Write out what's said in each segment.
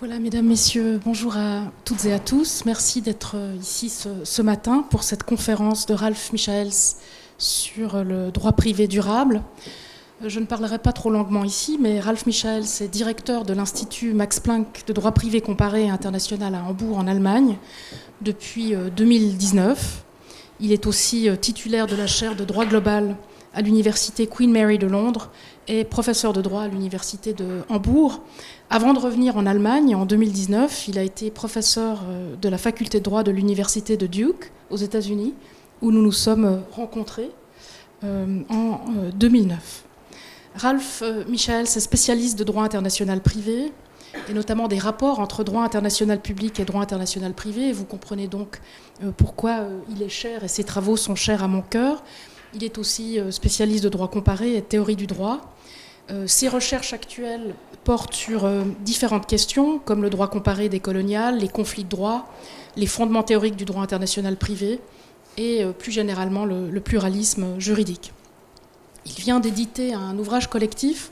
Voilà, mesdames, messieurs, bonjour à toutes et à tous. Merci d'être ici ce matin pour cette conférence de Ralph Michaels sur le droit privé durable. Je ne parlerai pas trop longuement ici, mais Ralph Michaels est directeur de l'Institut Max Planck de droit privé comparé et international à Hambourg, en Allemagne, depuis 2019. Il est aussi titulaire de la chaire de droit global à l'université Queen Mary de Londres et professeur de droit à l'université de Hambourg. Avant de revenir en Allemagne, en 2019, il a été professeur de la faculté de droit de l'université de Duke, aux États-Unis, où nous nous sommes rencontrés en 2009. Ralph Michaels est spécialiste de droit international privé, et notamment des rapports entre droit international public et droit international privé. Et vous comprenez donc pourquoi il est cher et ses travaux sont chers à mon cœur. Il est aussi spécialiste de droit comparé et de théorie du droit. Ses recherches actuelles portent sur différentes questions, comme le droit comparé des coloniales, les conflits de droit, les fondements théoriques du droit international privé et plus généralement le pluralisme juridique. Il vient d'éditer un ouvrage collectif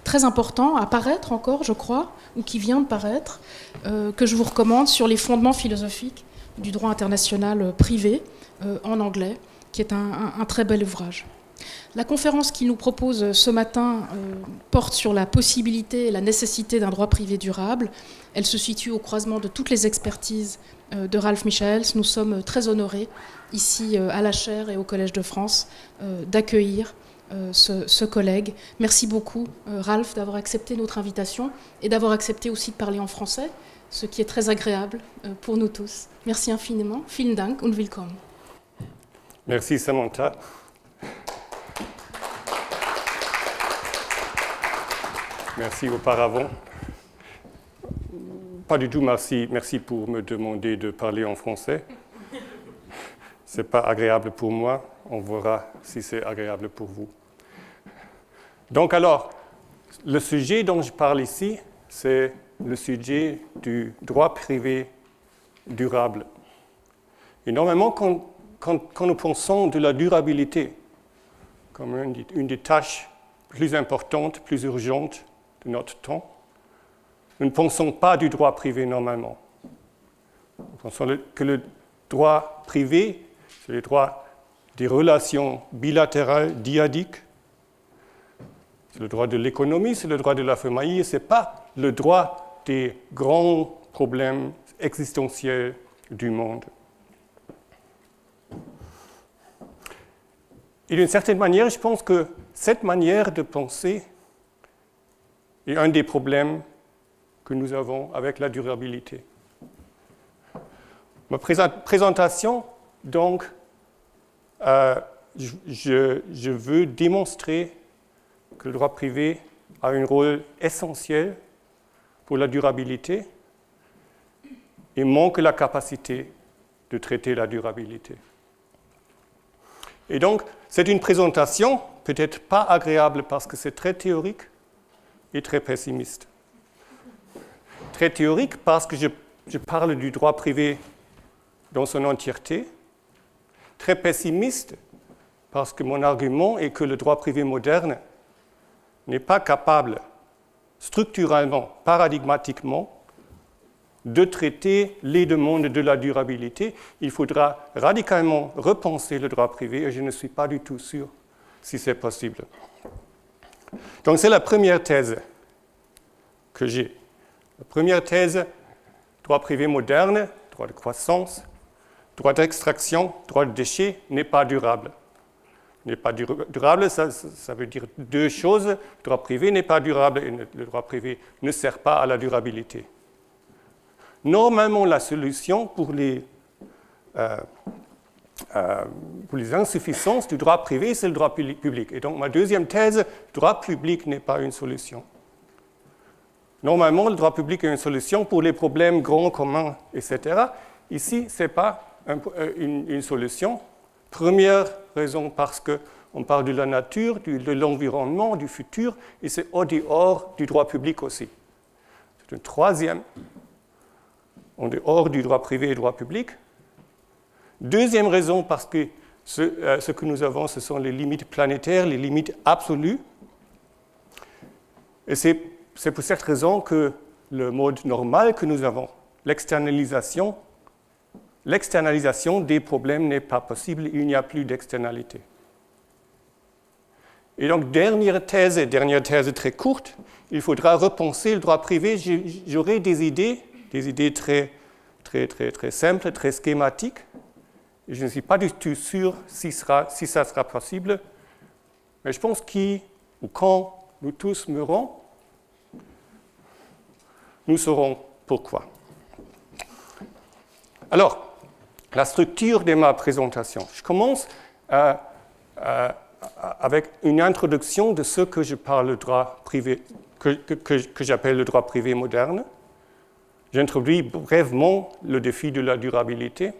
très important, à paraître encore, je crois, ou qui vient de paraître, que je vous recommande, sur les fondements philosophiques du droit international privé, en anglais, qui est un très bel ouvrage. La conférence qu'il nous propose ce matin porte sur la possibilité et la nécessité d'un droit privé durable. Elle se situe au croisement de toutes les expertises de Ralph Michaels. Nous sommes très honorés, ici à la chaire et au Collège de France, d'accueillir ce collègue. Merci beaucoup, Ralph, d'avoir accepté notre invitation et d'avoir accepté aussi de parler en français, ce qui est très agréable pour nous tous. Merci infiniment. Vielen Dank und willkommen. Merci Samantha. Merci auparavant. Pas du tout merci pour me demander de parler en français. Ce n'est pas agréable pour moi. On verra si c'est agréable pour vous. Donc alors, le sujet dont je parle ici, c'est le sujet du droit privé durable. Et normalement, quand nous pensons de la durabilité comme une des tâches plus importantes, plus urgentes de notre temps, nous ne pensons pas du droit privé normalement. Nous pensons que le droit privé, c'est le droit des relations bilatérales, dyadiques, c'est le droit de l'économie, c'est le droit de la famille, ce n'est pas le droit des grands problèmes existentiels du monde. Et d'une certaine manière, je pense que cette manière de penser est un des problèmes que nous avons avec la durabilité. Ma présentation, donc, je veux démontrer que le droit privé a un rôle essentiel pour la durabilité et manque la capacité de traiter la durabilité. Et donc, c'est une présentation peut-être pas agréable parce que c'est très théorique et très pessimiste. Très théorique parce que je parle du droit privé dans son entièreté. Très pessimiste parce que mon argument est que le droit privé moderne n'est pas capable, structurellement, paradigmatiquement, de traiter les demandes de la durabilité. Il faudra radicalement repenser le droit privé et je ne suis pas du tout sûr si c'est possible. Donc c'est la première thèse que j'ai. La première thèse, droit privé moderne, droit de croissance, droit d'extraction, droit de déchets, n'est pas durable. N'est pas durable, ça veut dire deux choses. Le droit privé n'est pas durable et le droit privé ne sert pas à la durabilité. Normalement, la solution pour les insuffisances du droit privé, c'est le droit public. Et donc, ma deuxième thèse, le droit public n'est pas une solution. Normalement, le droit public est une solution pour les problèmes grands, communs, etc. Ici, ce n'est pas une solution. Première raison, parce qu'on parle de la nature, de l'environnement, du futur, et c'est au dehors du droit public aussi. C'est une troisième, en dehors du droit privé et du droit public. Deuxième raison, parce que ce que nous avons, ce sont les limites planétaires, les limites absolues. Et c'est pour cette raison que le mode normal que nous avons. L'externalisation des problèmes n'est pas possible, il n'y a plus d'externalité. Et donc, dernière thèse très courte, il faudra repenser le droit privé. J'aurai des idées très simples, très schématiques. Et je ne suis pas du tout sûr si ça sera possible. Mais je pense quand nous tous mourrons, nous saurons pourquoi. Alors, la structure de ma présentation. Je commence avec une introduction de ce que je parle le droit privé, que j'appelle le droit privé moderne. J'introduis brièvement le défi de la durabilité.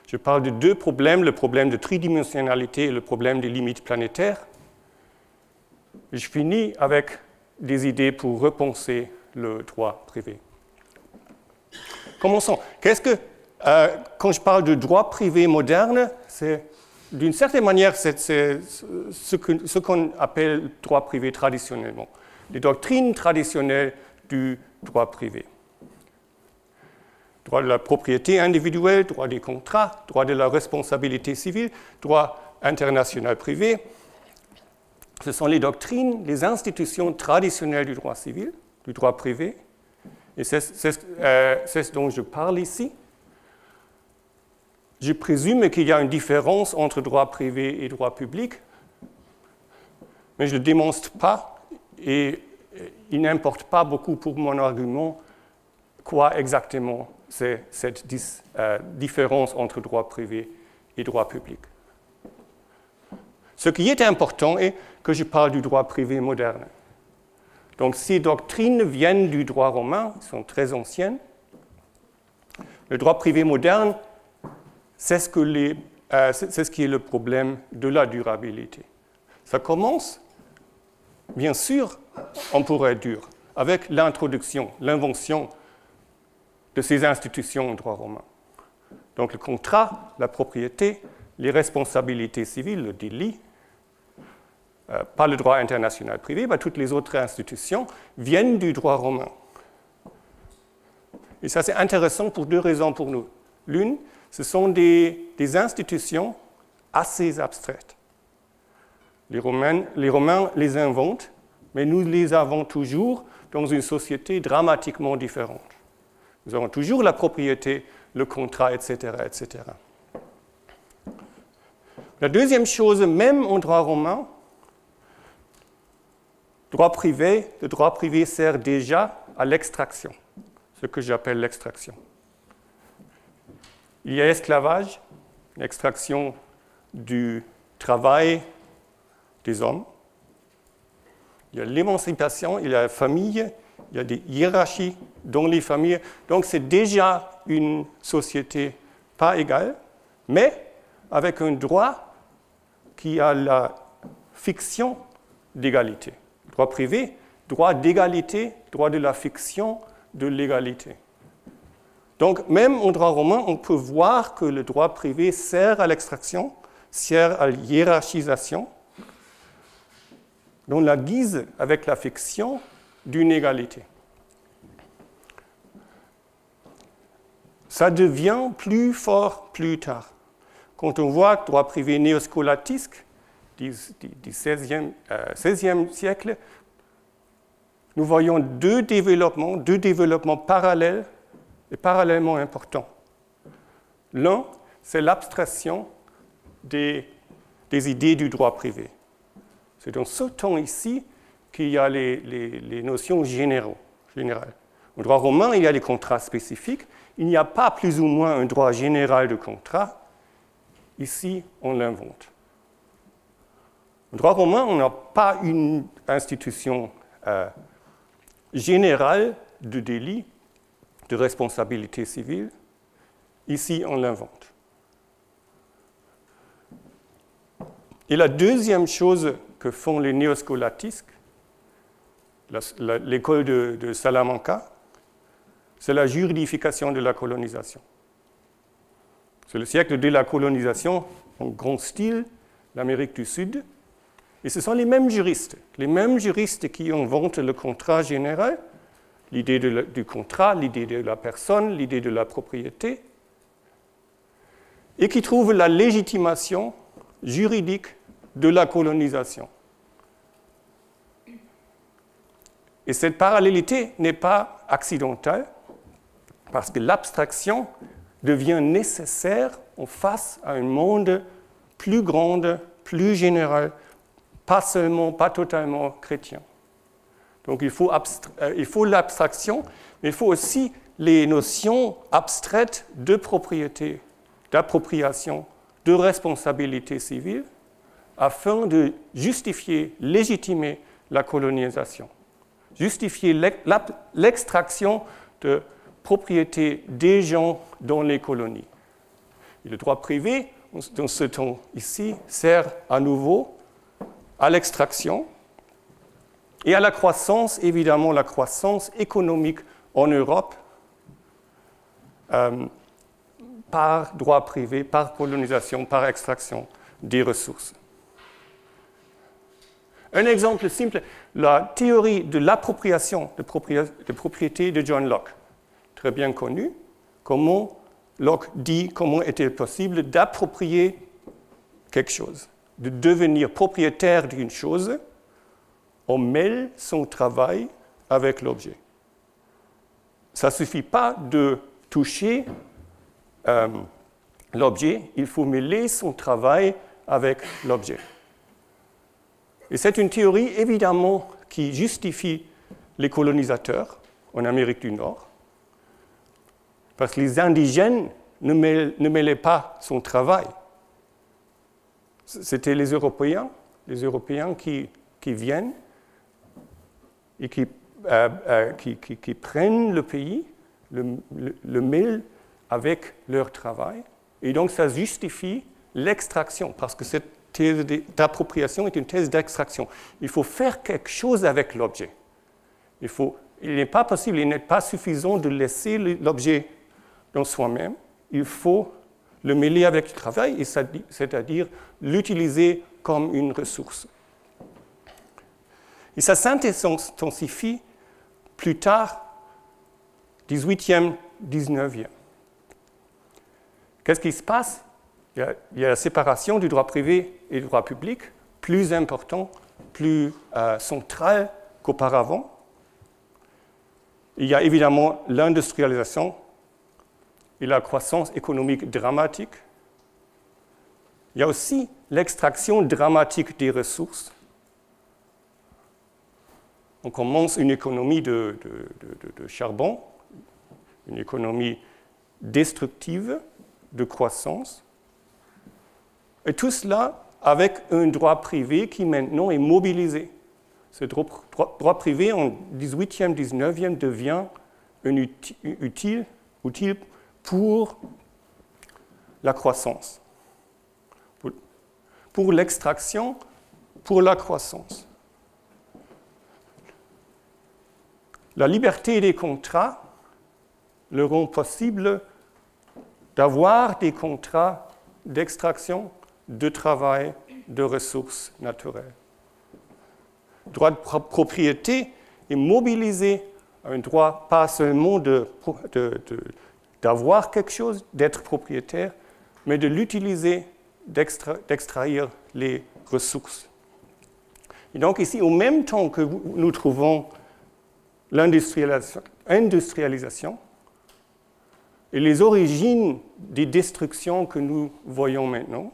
Je parle de deux problèmes, le problème de tridimensionnalité et le problème des limites planétaires. Je finis avec des idées pour repenser le droit privé. Commençons. Quand je parle de droit privé moderne, c'est d'une certaine manière, c'est ce qu'on appelle droit privé traditionnellement, les doctrines traditionnelles du droit privé. Droit de la propriété individuelle, droit des contrats, droit de la responsabilité civile, droit international privé. Ce sont les doctrines, les institutions traditionnelles du droit civil, du droit privé. Et c'est ce dont je parle ici. Je présume qu'il y a une différence entre droit privé et droit public, mais je ne le démontre pas et il n'importe pas beaucoup pour mon argument quoi exactement c'est cette différence entre droit privé et droit public. Ce qui est important est que je parle du droit privé moderne. Donc ces doctrines viennent du droit romain, sont très anciennes. Le droit privé moderne, c'est ce qui est le problème de la durabilité. Ça commence, bien sûr, on pourrait dire, avec l'introduction, l'invention de ces institutions au droit romain. Donc le contrat, la propriété, les responsabilités civiles, le délit, pas le droit international privé, mais toutes les autres institutions viennent du droit romain. Et ça, c'est intéressant pour deux raisons pour nous. L'une, ce sont des institutions assez abstraites. Les Romains les inventent, mais nous les avons toujours dans une société dramatiquement différente. Nous avons toujours la propriété, le contrat, etc., etc. La deuxième chose, même en droit romain, le droit privé sert déjà à l'extraction, ce que j'appelle l'extraction. Il y a esclavage, l'extraction du travail des hommes. Il y a l'émancipation, il y a la famille, il y a des hiérarchies dans les familles. Donc c'est déjà une société pas égale, mais avec un droit qui a la fiction d'égalité. Droit privé, droit d'égalité, droit de la fiction de l'égalité. Donc, même en droit romain, on peut voir que le droit privé sert à l'extraction, sert à la hiérarchisation, dans la guise avec la fiction d'une égalité. Ça devient plus fort plus tard. Quand on voit le droit privé néoscolatique du XVIe siècle, nous voyons deux développements parallèles et parallèlement importants. L'un, c'est l'abstraction des idées du droit privé. C'est dans ce temps ici qu'il y a les notions générales. Au droit romain, il y a les contrats spécifiques. Il n'y a pas plus ou moins un droit général de contrat. Ici, on l'invente. Au droit romain, on n'a pas une institution générale de délit, de responsabilité civile. Ici, on l'invente. Et la deuxième chose que font les néoscolatistes, l'école de Salamanca, c'est la juridification de la colonisation. C'est le siècle de la colonisation en grand style, l'Amérique du Sud. Et ce sont les mêmes juristes qui inventent le contrat général, l'idée du contrat, l'idée de la personne, l'idée de la propriété, et qui trouve la légitimation juridique de la colonisation. Et cette parallélité n'est pas accidentelle, parce que l'abstraction devient nécessaire en face à un monde plus grand, plus général, pas totalement chrétien. Donc il faut l'abstraction, mais il faut aussi les notions abstraites de propriété, d'appropriation, de responsabilité civile, afin de justifier, légitimer la colonisation, justifier l'extraction de propriété des gens dans les colonies. Et le droit privé, dans ce temps ici, sert à nouveau à l'extraction et à la croissance, évidemment la croissance économique en Europe par droit privé, par colonisation, par extraction des ressources. Un exemple simple, la théorie de l'appropriation de propriété de John Locke, très bien connue. Comment Locke dit comment est-il possible d'approprier quelque chose, de devenir propriétaire d'une chose. On mêle son travail avec l'objet. Ça ne suffit pas de toucher l'objet, il faut mêler son travail avec l'objet. Et c'est une théorie, évidemment, qui justifie les colonisateurs en Amérique du Nord, parce que les indigènes ne mêlaient pas son travail. C'était les Européens qui viennent et qui prennent le pays, le mêlent avec leur travail. Et donc ça justifie l'extraction, parce que cette thèse d'appropriation est une thèse d'extraction. Il faut faire quelque chose avec l'objet. Il n'est pas possible, il n'est pas suffisant de laisser l'objet dans soi-même. Il faut le mêler avec le travail, c'est-à-dire l'utiliser comme une ressource. Et ça s'intensifie plus tard, 18e, 19e. Qu'est-ce qui se passe ? Il y a la séparation du droit privé et du droit public, plus important, plus central qu'auparavant. Il y a évidemment l'industrialisation et la croissance économique dramatique. Il y a aussi l'extraction dramatique des ressources. On commence une économie de charbon, une économie destructive de croissance. Et tout cela avec un droit privé qui maintenant est mobilisé. Ce droit privé en 18e, 19e devient utile pour la croissance, pour l'extraction, pour la croissance. La liberté des contrats leur rend possible d'avoir des contrats d'extraction, de travail, de ressources naturelles. Le droit de propriété est mobilisé à un droit pas seulement d'avoir quelque chose, d'être propriétaire, mais de l'utiliser, d'extraire les ressources. Et donc ici, au même temps que nous trouvons l'industrialisation et les origines des destructions que nous voyons maintenant,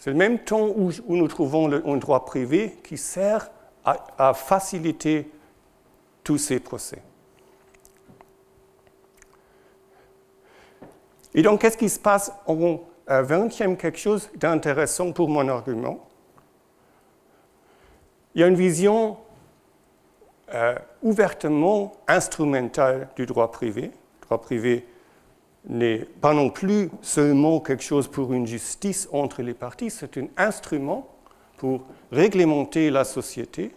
c'est le même temps où nous trouvons un droit privé qui sert à faciliter tous ces procès. Et donc, qu'est-ce qui se passe en 20e? Quelque chose d'intéressant pour mon argument. Il y a une vision ouvertement instrumentale du droit privé. Le droit privé n'est pas non plus seulement quelque chose pour une justice entre les parties, c'est un instrument pour réglementer la société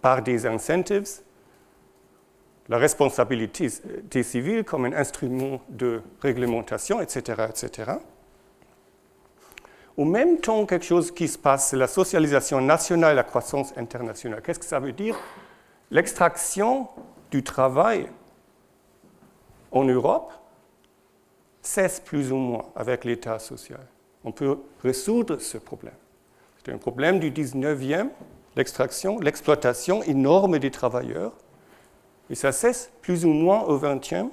par des incentives, la responsabilité civile comme un instrument de réglementation, etc., etc. Au même temps, quelque chose qui se passe, c'est la socialisation nationale et la croissance internationale. Qu'est-ce que ça veut dire? L'extraction du travail en Europe cesse plus ou moins avec l'État social. On peut résoudre ce problème. C'est un problème du 19e, l'extraction, l'exploitation énorme des travailleurs. Et ça cesse plus ou moins au 20e.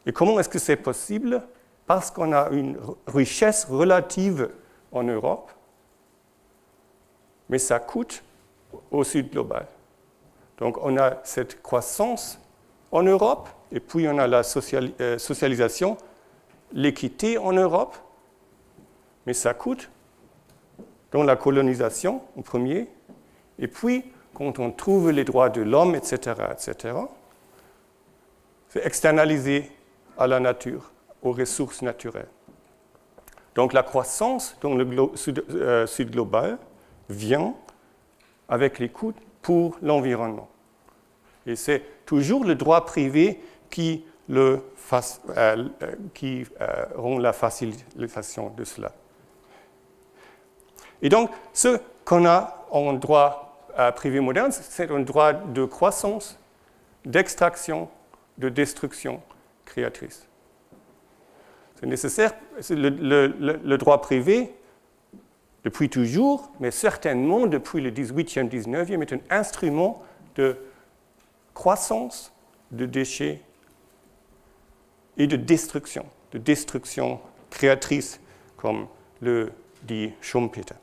Et comment est-ce que c'est possible? Parce qu'on a une richesse relative en Europe, mais ça coûte au sud global. Donc on a cette croissance en Europe, et puis on a la socialisation, l'équité en Europe, mais ça coûte dans la colonisation en premier, et puis quand on trouve les droits de l'homme, etc., c'est externalisé à la nature, aux ressources naturelles. Donc la croissance dans le sud global vient avec les coûts pour l'environnement. Et c'est toujours le droit privé qui rend la facilitation de cela. Et donc, ce qu'on a en droit privé moderne, c'est un droit de croissance, d'extraction, de destruction créatrice. C'est nécessaire, le droit privé, depuis toujours, mais certainement depuis le 18e, 19e, est un instrument de croissance, de déchets et de destruction créatrice, comme le dit Schumpeter.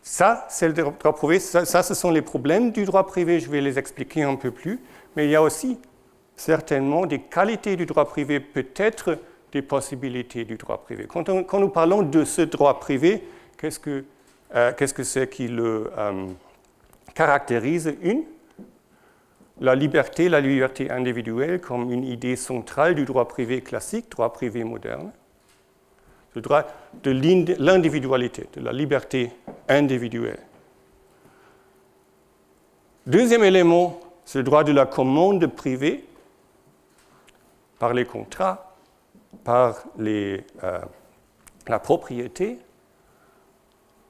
Ça, c'est le droit privé. Ça, ce sont les problèmes du droit privé. Je vais les expliquer un peu plus. Mais il y a aussi certainement des qualités du droit privé, peut-être des possibilités du droit privé. Quand nous parlons de ce droit privé, qu'est-ce que c'est qui le caractérise? La liberté individuelle comme une idée centrale du droit privé classique, droit privé moderne. Le droit de l'individualité, de la liberté individuelle. Deuxième élément, c'est le droit de la commande privée par les contrats, par la propriété,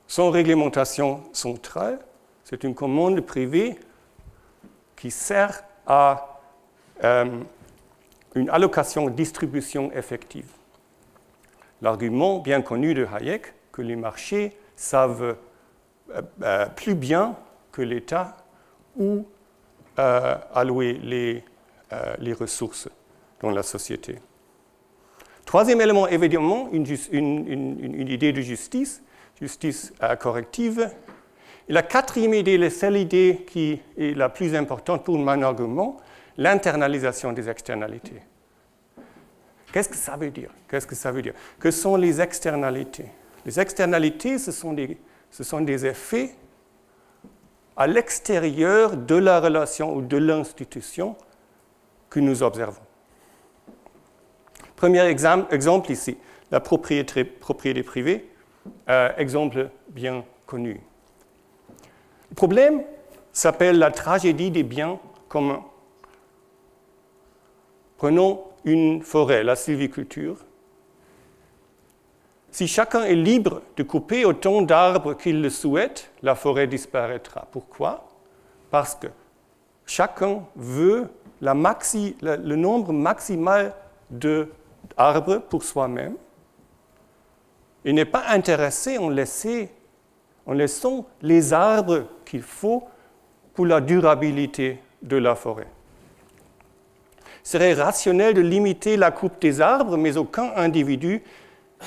sans réglementation centrale. C'est une commande privée qui sert à une allocation-distribution effective. L'argument bien connu de Hayek, que les marchés savent plus bien que l'État où allouer les ressources dans la société. Troisième élément, évidemment, une idée de justice corrective. Et la quatrième idée, la seule idée qui est la plus importante pour mon argument, l'internalisation des externalités. Qu'est-ce que ça veut dire? Que sont les externalités? Les externalités, ce sont des effets à l'extérieur de la relation ou de l'institution que nous observons. Premier exemple ici, la propriété privée, exemple bien connu. Le problème s'appelle la tragédie des biens communs. Prenons une forêt, la sylviculture. Si chacun est libre de couper autant d'arbres qu'il le souhaite, la forêt disparaîtra. Pourquoi? Parce que chacun veut le nombre maximal d'arbres pour soi-même et n'est pas intéressé en laissant les arbres qu'il faut pour la durabilité de la forêt. Il serait rationnel de limiter la coupe des arbres, mais aucun individu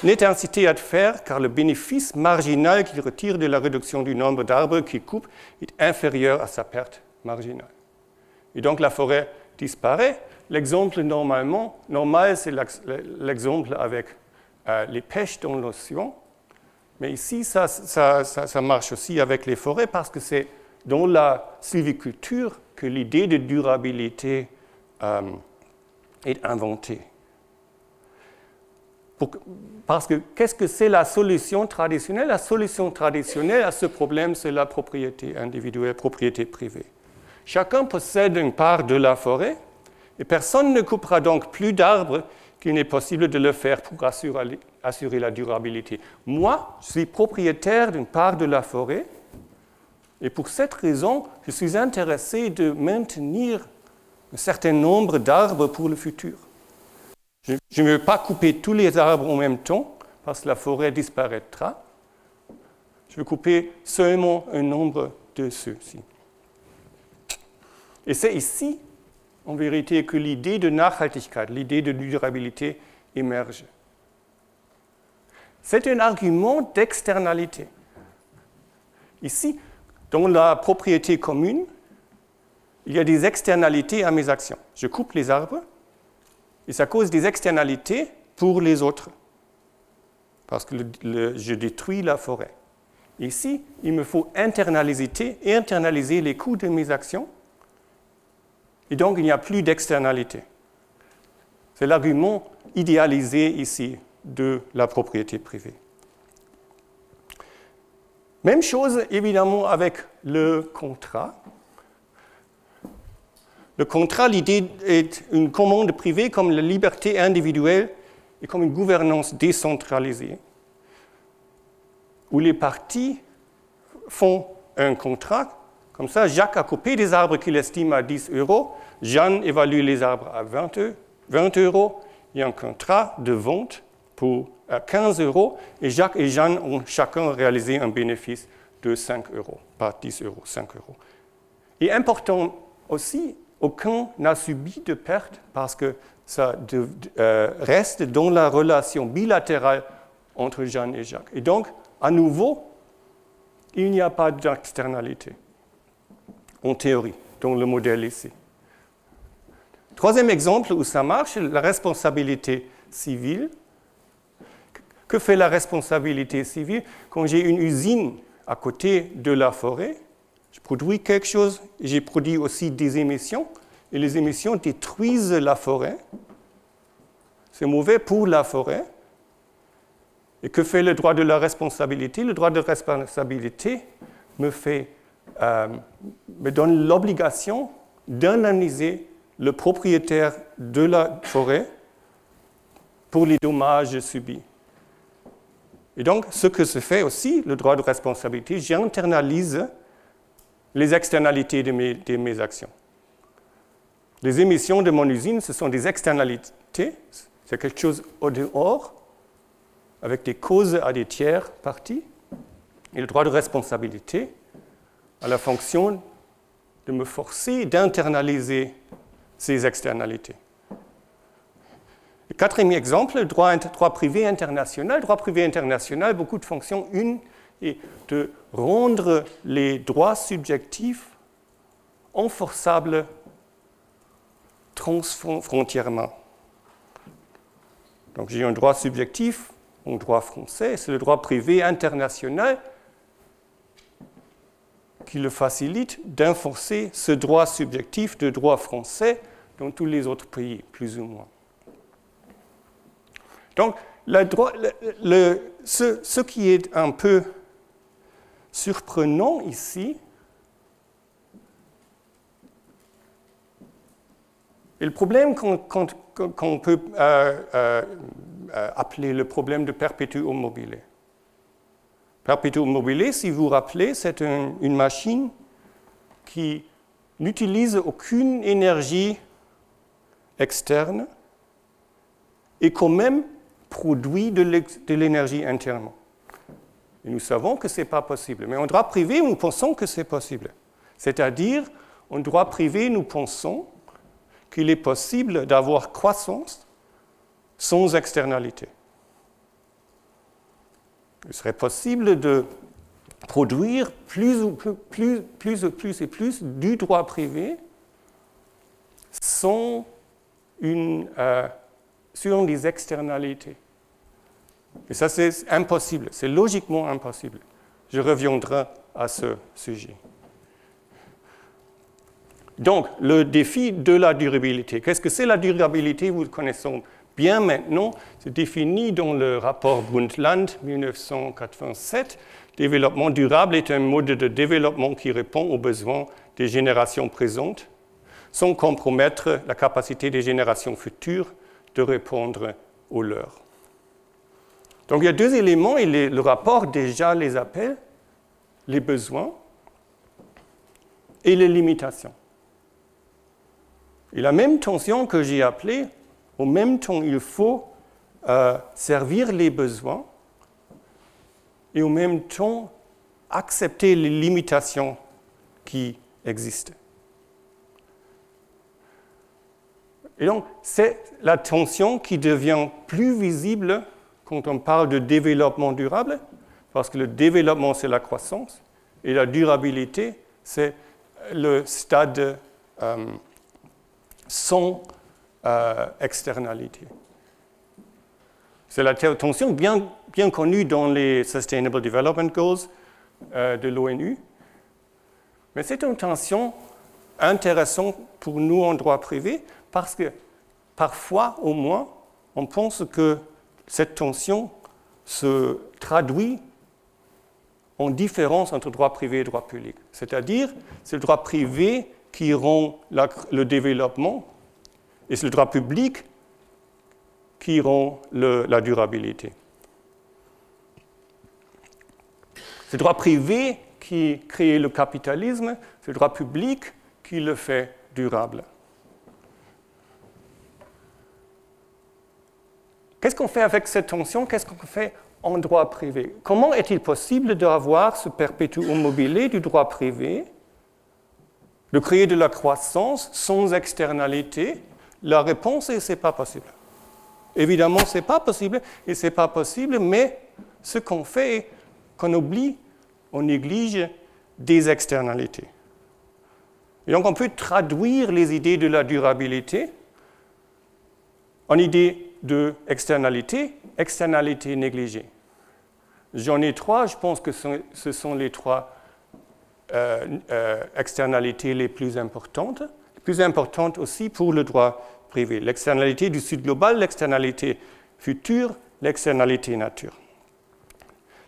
n'est incité à le faire car le bénéfice marginal qu'il retire de la réduction du nombre d'arbres qu'il coupe est inférieur à sa perte marginale. Et donc la forêt disparaît. L'exemple normal, c'est l'exemple avec les pêches dans l'océan. Mais ici, ça marche aussi avec les forêts parce que c'est dans la sylviculture que l'idée de durabilité est inventée. Parce que qu'est-ce que c'est la solution traditionnelle? La solution traditionnelle à ce problème, c'est la propriété individuelle, propriété privée. Chacun possède une part de la forêt et personne ne coupera donc plus d'arbres qu'il n'est possible de le faire pour assurer la durabilité. Moi, je suis propriétaire d'une part de la forêt et pour cette raison, je suis intéressé de maintenir un certain nombre d'arbres pour le futur. Je ne veux pas couper tous les arbres en même temps parce que la forêt disparaîtra. Je veux couper seulement un nombre de ceux-ci. Et c'est ici, en vérité, que l'idée de Nachhaltigkeit, l'idée de durabilité émerge. C'est un argument d'externalité. Ici, dans la propriété commune, il y a des externalités à mes actions. Je coupe les arbres et ça cause des externalités pour les autres, parce que je détruis la forêt. Ici, il me faut internaliser les coûts de mes actions, et donc il n'y a plus d'externalité. C'est l'argument idéalisé ici de la propriété privée. Même chose évidemment avec le contrat. Le contrat, l'idée est une commande privée comme la liberté individuelle et comme une gouvernance décentralisée, où les parties font un contrat. Comme ça, Jacques a coupé des arbres qu'il estime à 10 €, Jeanne évalue les arbres à 20 €, il y a un contrat de vente pour 15 € et Jacques et Jeanne ont chacun réalisé un bénéfice de 5 €, pas 10 €, 5 €. Et important aussi, aucun n'a subi de perte parce que ça reste dans la relation bilatérale entre Jeanne et Jacques. Et donc, à nouveau, il n'y a pas d'externalité, en théorie, dans le modèle ici. Troisième exemple où ça marche, la responsabilité civile. Que fait la responsabilité civile? Quand j'ai une usine à côté de la forêt, je produis quelque chose, et j'ai produit aussi des émissions, et les émissions détruisent la forêt. C'est mauvais pour la forêt. Et que fait le droit de la responsabilité? Le droit de responsabilité me donne l'obligation d'indemniser le propriétaire de la forêt pour les dommages subis. Et donc, ce que se fait aussi, le droit de responsabilité, j'internalise les externalités de mes actions. Les émissions de mon usine, ce sont des externalités, c'est quelque chose au dehors, avec des causes à des tiers parties. Et le droit de responsabilité a la fonction de me forcer d'internaliser ces externalités. Le quatrième exemple, le droit privé international. Le droit privé international, beaucoup de fonctions. Une est de rendre les droits subjectifs enforçables transfrontièrement. Donc j'ai un droit subjectif, un droit français, c'est le droit privé international qui le facilite d'enforcer ce droit subjectif de droit français dans tous les autres pays, plus ou moins. Donc, ce qui est un peu surprenant ici, et le problème qu'on peut appeler le problème de perpétuum mobile. Perpétuum mobile, si vous vous rappelez, c'est une machine qui n'utilise aucune énergie externe et quand même produit de l'énergie internement. Et nous savons que ce n'est pas possible. Mais en droit privé, nous pensons que c'est possible. C'est-à-dire, en droit privé, nous pensons qu'il est possible d'avoir croissance sans externalité. Il serait possible de produire plus et plus du droit privé sans sur des externalités. Et ça, c'est impossible, c'est logiquement impossible. Je reviendrai à ce sujet. Donc, le défi de la durabilité. Qu'est-ce que c'est la durabilité? Vous connaissez bien maintenant, c'est défini dans le rapport Brundtland 1987. Développement durable est un mode de développement qui répond aux besoins des générations présentes, sans compromettre la capacité des générations futures de répondre aux leurs. Donc il y a deux éléments, et le rapport déjà les appelle, les besoins et les limitations. Et la même tension que j'ai appelée, au même temps il faut servir les besoins et au même temps accepter les limitations qui existent. Et donc, c'est la tension qui devient plus visible quand on parle de développement durable, parce que le développement, c'est la croissance, et la durabilité, c'est le stade sans externalité. C'est la tension bien connue dans les Sustainable Development Goals de l'ONU, mais c'est une tension intéressante pour nous en droit privé, parce que parfois, au moins, on pense que cette tension se traduit en différence entre droit privé et droit public. C'est-à-dire, c'est le droit privé qui rend le développement et c'est le droit public qui rend la durabilité. C'est le droit privé qui crée le capitalisme, c'est le droit public qui le fait durable. Qu'est-ce qu'on fait avec cette tension? Qu'est-ce qu'on fait en droit privé? Comment est-il possible d'avoir ce perpétuum mobile du droit privé, de créer de la croissance sans externalité? La réponse est: ce n'est pas possible. Évidemment, ce n'est pas possible, et ce n'est pas possible, mais ce qu'on fait, qu'on oublie, on néglige des externalités. Et donc, on peut traduire les idées de la durabilité en idées de externalité négligée. J'en ai trois, je pense que ce sont les trois externalités les plus importantes aussi pour le droit privé. L'externalité du Sud global, l'externalité future, l'externalité nature.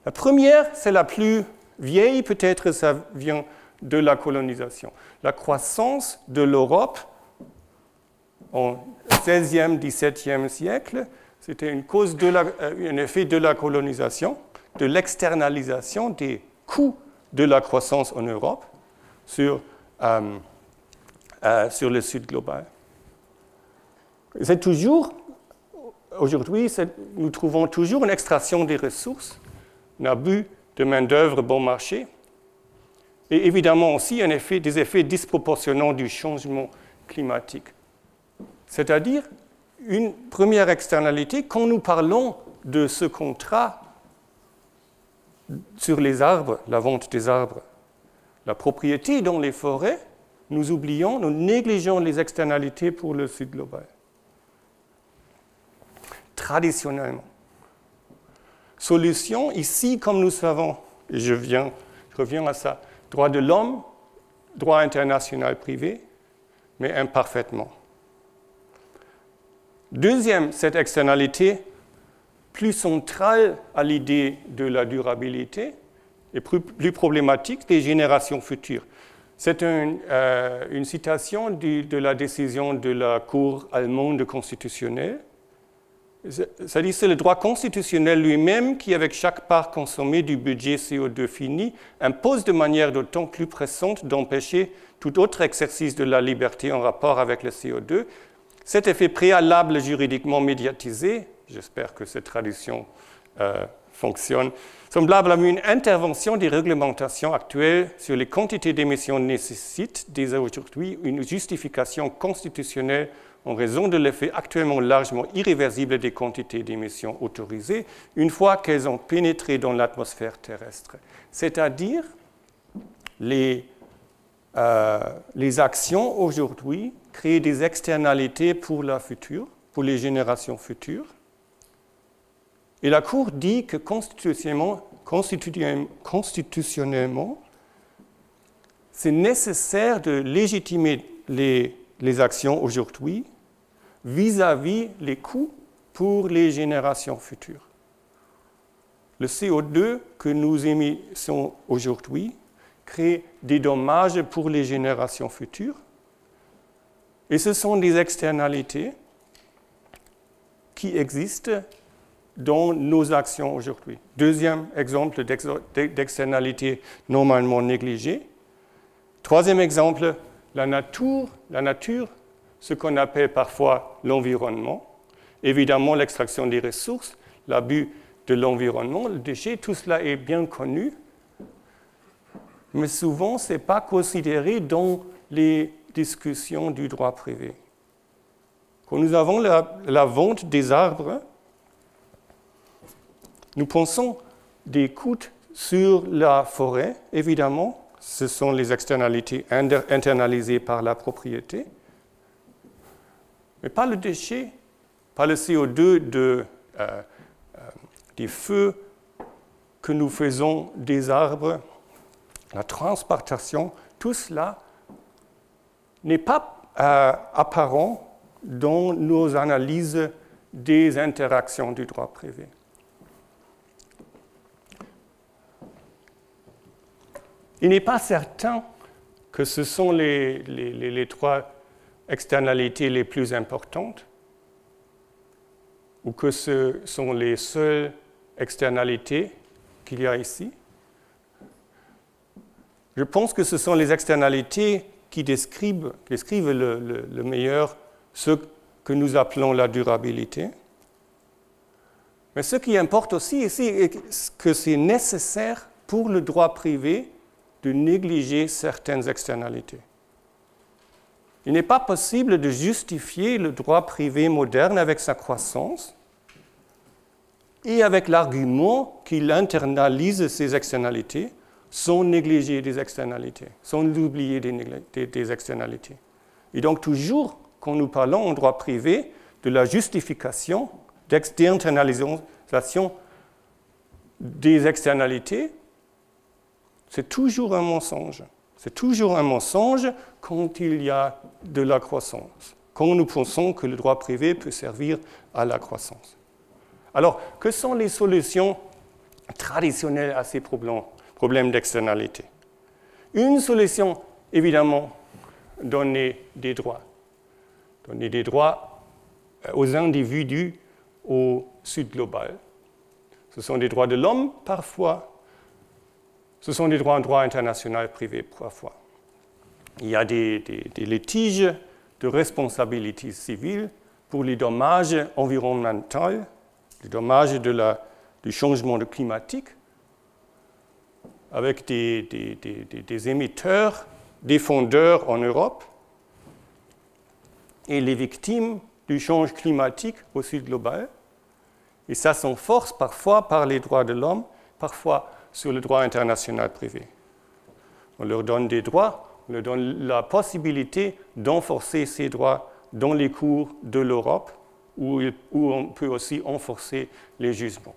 La première, c'est la plus vieille, peut-être ça vient de la colonisation. La croissance de l'Europe en 16e, 17e siècle, c'était un effet de la colonisation, de l'externalisation des coûts de la croissance en Europe sur le Sud global. C'est toujours, aujourd'hui, nous trouvons toujours une extraction des ressources, un abus de main-d'œuvre bon marché, et évidemment aussi des effets disproportionnés du changement climatique. C'est-à-dire, une première externalité, quand nous parlons de ce contrat sur les arbres, la vente des arbres, la propriété dans les forêts, nous négligeons les externalités pour le Sud global. Traditionnellement. Solution, ici, comme nous savons, et je reviens à ça, droit de l'homme, droit international privé, mais imparfaitement. Deuxième, cette externalité plus centrale à l'idée de la durabilité et plus problématique des générations futures. C'est une citation de la décision de la Cour allemande constitutionnelle. Ça dit, c'est le droit constitutionnel lui-même qui, avec chaque part consommée du budget CO2 fini, impose de manière d'autant plus pressante d'empêcher tout autre exercice de la liberté en rapport avec le CO2. Cet effet préalable juridiquement médiatisé, j'espère que cette traduction fonctionne, semblable à une intervention des réglementations actuelles sur les quantités d'émissions nécessite dès aujourd'hui une justification constitutionnelle en raison de l'effet actuellement largement irréversible des quantités d'émissions autorisées une fois qu'elles ont pénétré dans l'atmosphère terrestre. C'est-à-dire, les actions aujourd'hui créent des externalités pour la future, pour les générations futures. Et la Cour dit que constitutionnellement, c'est nécessaire de légitimer les actions aujourd'hui vis-à-vis les coûts pour les générations futures. Le CO2 que nous émettons aujourd'hui crée des dommages pour les générations futures. Et ce sont des externalités qui existent dans nos actions aujourd'hui. Deuxième exemple d'externalité normalement négligée. Troisième exemple, la nature, ce qu'on appelle parfois l'environnement. Évidemment, l'extraction des ressources, l'abus de l'environnement, le déchet, tout cela est bien connu. Mais souvent, ce n'est pas considéré dans les discussions du droit privé. Quand nous avons la vente des arbres, nous pensons des coûts sur la forêt, évidemment. Ce sont les externalités internalisées par la propriété. Mais pas le déchet, pas le CO2 des feux que nous faisons des arbres, la transportation, tout cela n'est pas apparent dans nos analyses des interactions du droit privé. Il n'est pas certain que ce sont les trois externalités les plus importantes ou que ce sont les seules externalités qu'il y a ici. Je pense que ce sont les externalités qui décrivent le meilleur ce que nous appelons la durabilité. Mais ce qui importe aussi ici est que c'est nécessaire pour le droit privé de négliger certaines externalités. Il n'est pas possible de justifier le droit privé moderne avec sa croissance et avec l'argument qu'il internalise ces externalités sans négliger des externalités, sans oublier des externalités. Et donc toujours, quand nous parlons en droit privé de la justification d'internalisation des externalités, c'est toujours un mensonge. C'est toujours un mensonge quand il y a de la croissance, quand nous pensons que le droit privé peut servir à la croissance. Alors, que sont les solutions traditionnelles à ces problèmes d'externalité? Une solution, évidemment, donner des droits. Donner des droits aux individus au sud global. Ce sont des droits de l'homme, parfois. Ce sont des droits en droit international privé, parfois. Il y a des litiges de responsabilité civile pour les dommages environnementaux, les dommages du changement climatique, avec des émetteurs, des fondeurs en Europe, et les victimes du changement climatique au sud global. Et ça s'enforce parfois par les droits de l'homme, parfois sur le droit international privé. On leur donne des droits, on leur donne la possibilité d'enforcer ces droits dans les cours de l'Europe, où on peut aussi enforcer les jugements.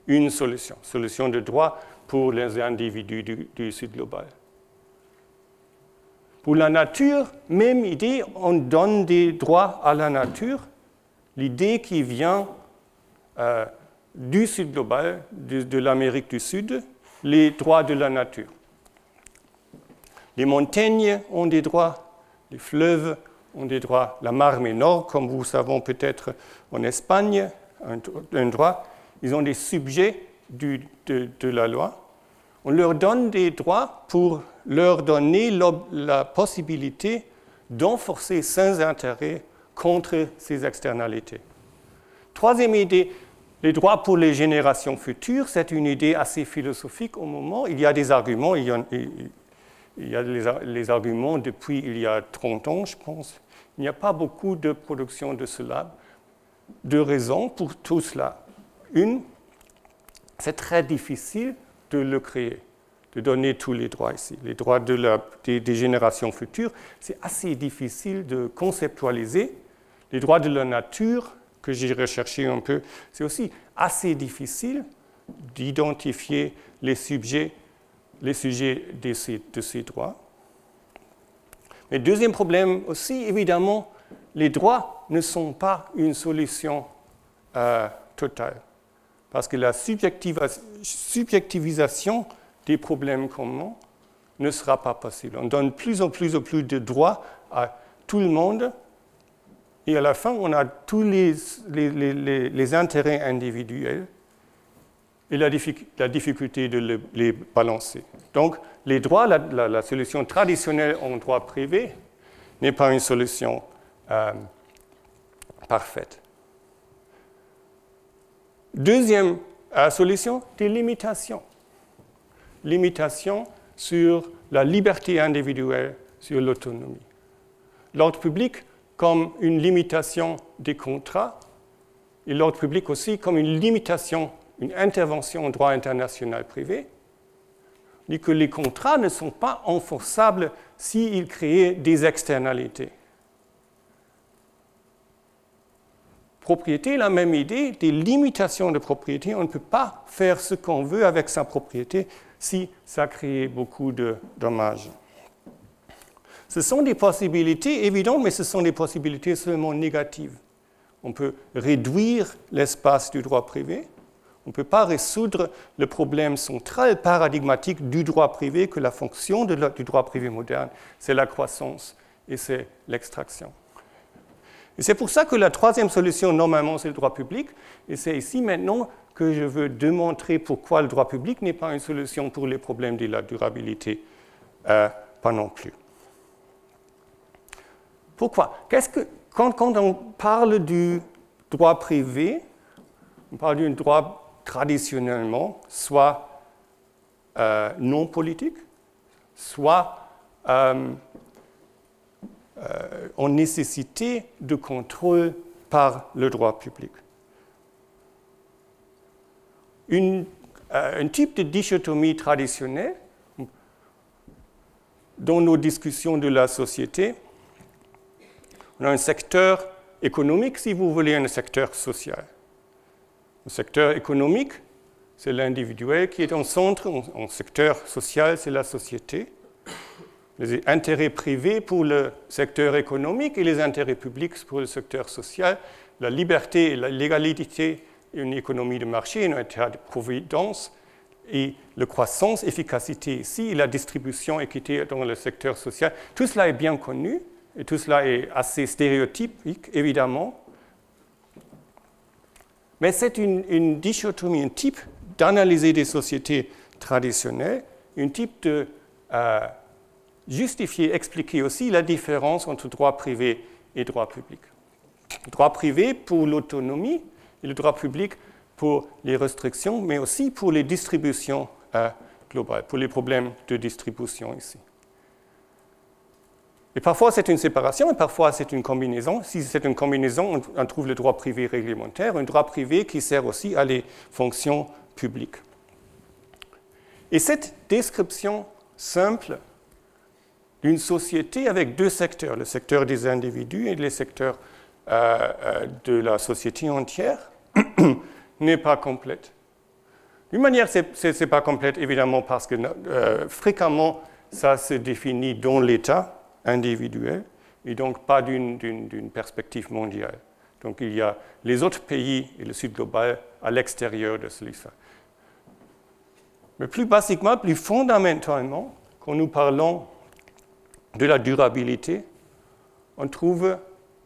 Une solution de droit pour les individus du sud global. Pour la nature, même idée, on donne des droits à la nature. L'idée qui vient du sud global, de l'Amérique du Sud, les droits de la nature. Les montagnes ont des droits, les fleuves ont des droits, la Mar Menor, comme vous savez peut-être en Espagne, un droit. Ils ont des sujets de la loi. On leur donne des droits pour leur donner la possibilité d'enforcer sans intérêt contre ces externalités. Troisième idée, les droits pour les générations futures, c'est une idée assez philosophique au moment. Il y a des arguments, il y a les arguments depuis il y a 30 ans, je pense. Il n'y a pas beaucoup de production de cela. Deux raisons pour tout cela. Une, c'est très difficile de le créer, de donner tous les droits ici. Les droits des générations futures, c'est assez difficile de conceptualiser. Les droits de la nature, que j'ai recherché un peu, c'est aussi assez difficile d'identifier les sujets de ces droits. Mais deuxième problème aussi, évidemment, les droits ne sont pas une solution totale. Parce que la subjectivisation des problèmes communs ne sera pas possible. On donne plus en plus de droits à tout le monde, et à la fin, on a tous les intérêts individuels et la difficulté de les balancer. Donc, les droits, la solution traditionnelle en droit privé n'est pas une solution parfaite. Deuxième solution, des limitations. Limitations sur la liberté individuelle, sur l'autonomie. L'ordre public comme une limitation des contrats, et l'ordre public aussi comme une limitation, une intervention au droit international privé, dit que les contrats ne sont pas enforçables s'ils créent des externalités. Propriété, la même idée, des limitations de propriété. On ne peut pas faire ce qu'on veut avec sa propriété si ça crée beaucoup de dommages. Ce sont des possibilités évidentes, mais ce sont des possibilités seulement négatives. On peut réduire l'espace du droit privé. On ne peut pas résoudre le problème central paradigmatique du droit privé, que la fonction du droit privé moderne, c'est la croissance et c'est l'extraction. Et c'est pour ça que la troisième solution, normalement, c'est le droit public. Et c'est ici maintenant que je veux démontrer pourquoi le droit public n'est pas une solution pour les problèmes de la durabilité, pas non plus. Pourquoi? Quand on parle du droit privé, on parle d'un droit traditionnellement soit non politique, soit en nécessité de contrôle par le droit public. Un type de dichotomie traditionnelle dans nos discussions de la société, on a un secteur économique, si vous voulez, un secteur social. Le secteur économique, c'est l'individuel qui est en centre, un secteur social, c'est la société. Les intérêts privés pour le secteur économique et les intérêts publics pour le secteur social, la liberté et la légalité, une économie de marché, un état de providence, et la croissance, efficacité ici, et la distribution, équité dans le secteur social. Tout cela est bien connu, et tout cela est assez stéréotypique, évidemment. Mais c'est une dichotomie, un type d'analyser des sociétés traditionnelles, un type de justifier, expliquer aussi la différence entre droit privé et droit public. Le droit privé pour l'autonomie et le droit public pour les restrictions, mais aussi pour les distributions globales, pour les problèmes de distribution ici. Et parfois c'est une séparation et parfois c'est une combinaison. Si c'est une combinaison, on trouve le droit privé réglementaire, un droit privé qui sert aussi à les fonctions publiques. Et cette description simple d'une société avec deux secteurs, le secteur des individus et le secteur de la société entière, n'est pas complète. D'une manière, ce n'est pas complète, évidemment, parce que fréquemment, ça se définit dans l'État individuel et donc pas d'une perspective mondiale. Donc il y a les autres pays et le Sud global à l'extérieur de celui-ci. Mais plus basiquement, plus fondamentalement, quand nous parlons de la durabilité, on trouve,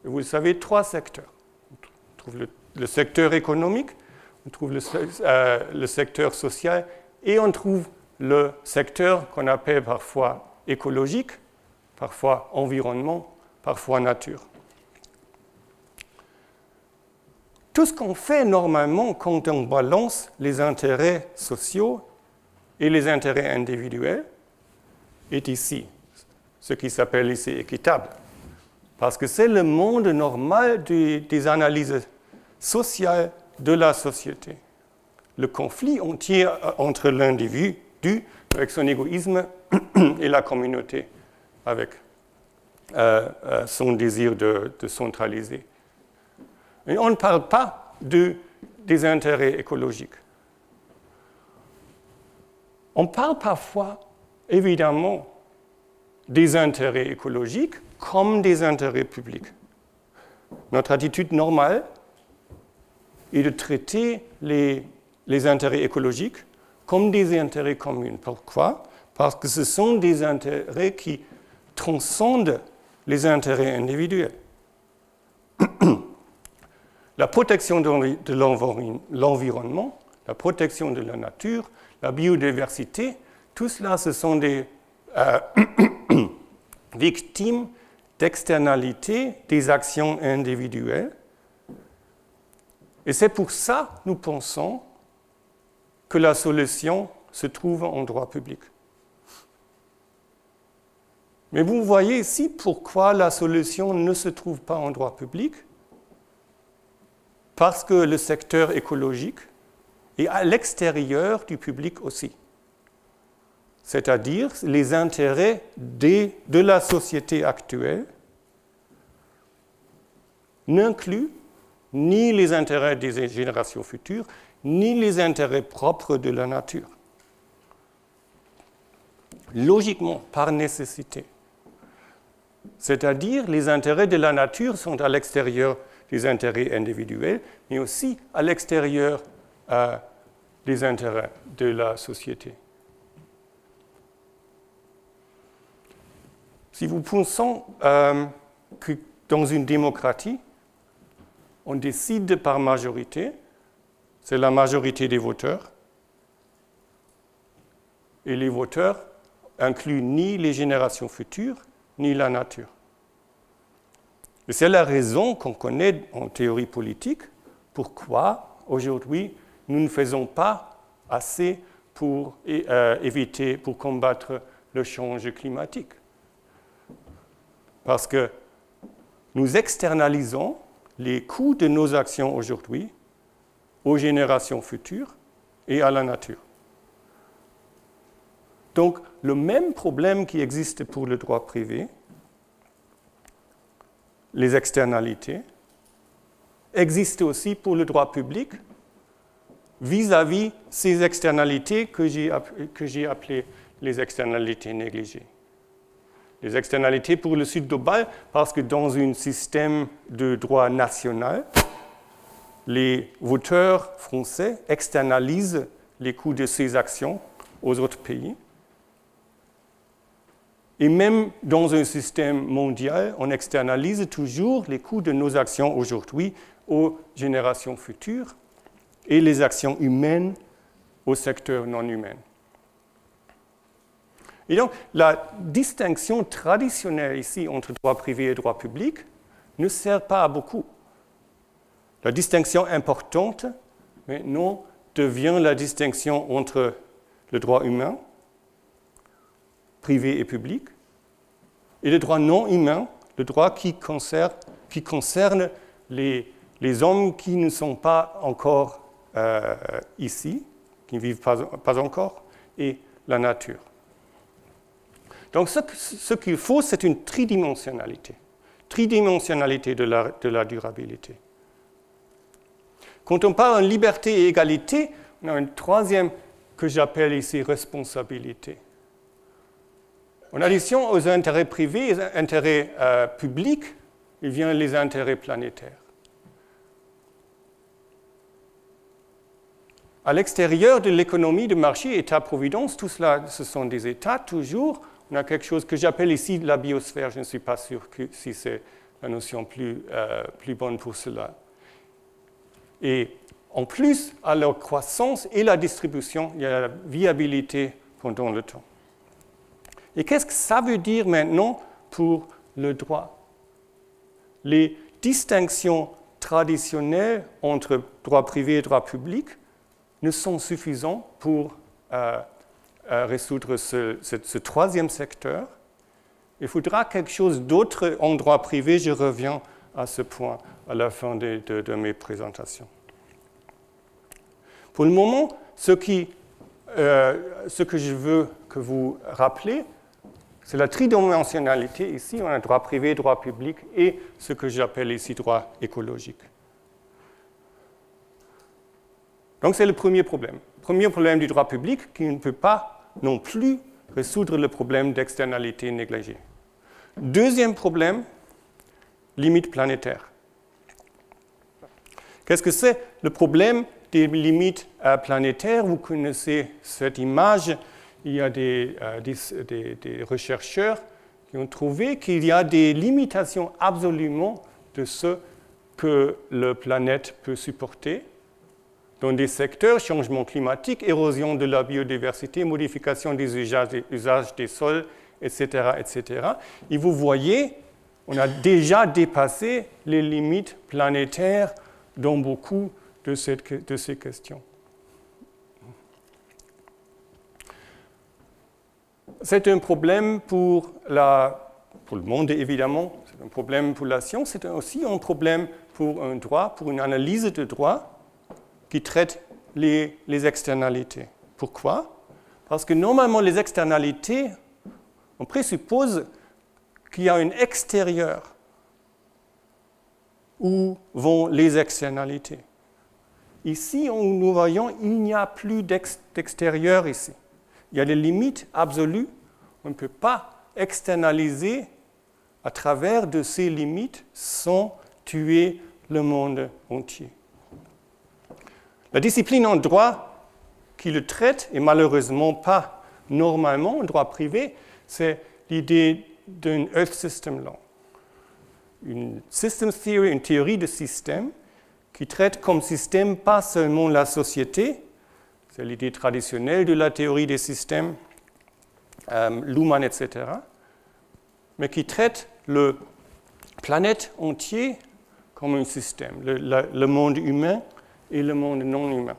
vous le savez, trois secteurs. On trouve le secteur économique, on trouve le secteur social et on trouve le secteur qu'on appelle parfois écologique, parfois environnement, parfois nature. Tout ce qu'on fait normalement quand on balance les intérêts sociaux et les intérêts individuels est ici, ce qui s'appelle ici équitable. Parce que c'est le monde normal des analyses sociales de la société. Le conflit entier entre l'individu avec son égoïsme et la communauté avec son désir de centraliser. Et on ne parle pas des intérêts écologiques. On parle parfois, évidemment, des intérêts écologiques comme des intérêts publics. Notre attitude normale est de traiter les intérêts écologiques comme des intérêts communs. Pourquoi? Parce que ce sont des intérêts qui transcendent les intérêts individuels. La protection de l'environnement, la protection de la nature, la biodiversité, tout cela, ce sont des victimes d'externalités des actions individuelles. Et c'est pour ça que nous pensons que la solution se trouve en droit public. Mais vous voyez ici pourquoi la solution ne se trouve pas en droit public. Parce que le secteur écologique est à l'extérieur du public aussi. C'est-à-dire les intérêts de la société actuelle n'incluent ni les intérêts des générations futures, ni les intérêts propres de la nature. Logiquement, par nécessité. C'est-à-dire les intérêts de la nature sont à l'extérieur des intérêts individuels, mais aussi à l'extérieur des intérêts de la société. Si vous pensez que dans une démocratie, on décide par majorité, c'est la majorité des voteurs, et les voteurs incluent ni les générations futures, ni la nature. Et c'est la raison qu'on connaît en théorie politique pourquoi aujourd'hui nous ne faisons pas assez pour éviter, pour combattre le changement climatique. Parce que nous externalisons les coûts de nos actions aujourd'hui aux générations futures et à la nature. Donc, le même problème qui existe pour le droit privé, les externalités, existe aussi pour le droit public vis-à-vis ces externalités que j'ai appelées les externalités négligées. Les externalités pour le Sud global, parce que dans un système de droit national, les voteurs français externalisent les coûts de ces actions aux autres pays. Et même dans un système mondial, on externalise toujours les coûts de nos actions aujourd'hui aux générations futures et les actions humaines au secteur non humain. Et donc, la distinction traditionnelle ici entre droit privé et droit public ne sert pas à beaucoup. La distinction importante, maintenant, devient la distinction entre le droit humain, privé et public, et le droit non humain, le droit qui concerne les hommes qui ne sont pas encore ici, qui ne vivent pas encore, et la nature. Donc ce qu'il faut, c'est une tridimensionnalité de la durabilité. Quand on parle de liberté et égalité, on a une troisième que j'appelle ici responsabilité. En addition aux intérêts privés et intérêts publics, il vient les intérêts planétaires. À l'extérieur de l'économie de marché, État-providence, tout cela, ce sont des États toujours. On a quelque chose que j'appelle ici la biosphère. Je ne suis pas sûr si c'est la notion plus bonne pour cela. Et en plus, à leur croissance et la distribution, il y a la viabilité pendant le temps. Et qu'est-ce que ça veut dire maintenant pour le droit? Les distinctions traditionnelles entre droit privé et droit public ne sont suffisantes pour résoudre ce troisième secteur. Il faudra quelque chose d'autre en droit privé. Je reviens à ce point à la fin de mes présentations. Pour le moment, ce que je veux que vous rappelez, c'est la tridimensionnalité ici. On a droit privé, droit public et ce que j'appelle ici droit écologique. Donc c'est le premier problème. Premier problème du droit public qui ne peut pas non plus résoudre le problème d'externalité négligée. Deuxième problème, limite planétaire. Qu'est-ce que c'est? Le problème des limites planétaires, vous connaissez cette image. Il y a des chercheurs qui ont trouvé qu'il y a des limitations absolument de ce que la planète peut supporter dans des secteurs, changement climatique, érosion de la biodiversité, modification des usages des sols, etc., etc. Et vous voyez, on a déjà dépassé les limites planétaires dans beaucoup de ces questions. C'est un problème pour le monde, évidemment, c'est un problème pour la science, c'est aussi un problème pour un droit, pour une analyse de droit qui traite les externalités. Pourquoi? Parce que normalement, les externalités, on présuppose qu'il y a un extérieur où vont les externalités. Ici, nous voyons, il n'y a plus d'extérieur ici. Il y a des limites absolues. On ne peut pas externaliser à travers de ces limites sans tuer le monde entier. La discipline en droit qui le traite, et malheureusement pas normalement en droit privé, c'est l'idée d'un Earth System Law. Une system theory, une théorie de système qui traite comme système pas seulement la société, c'est l'idée traditionnelle de la théorie des systèmes, l'humain, etc., mais qui traite la planète entière comme un système, le monde humain et le monde non humain.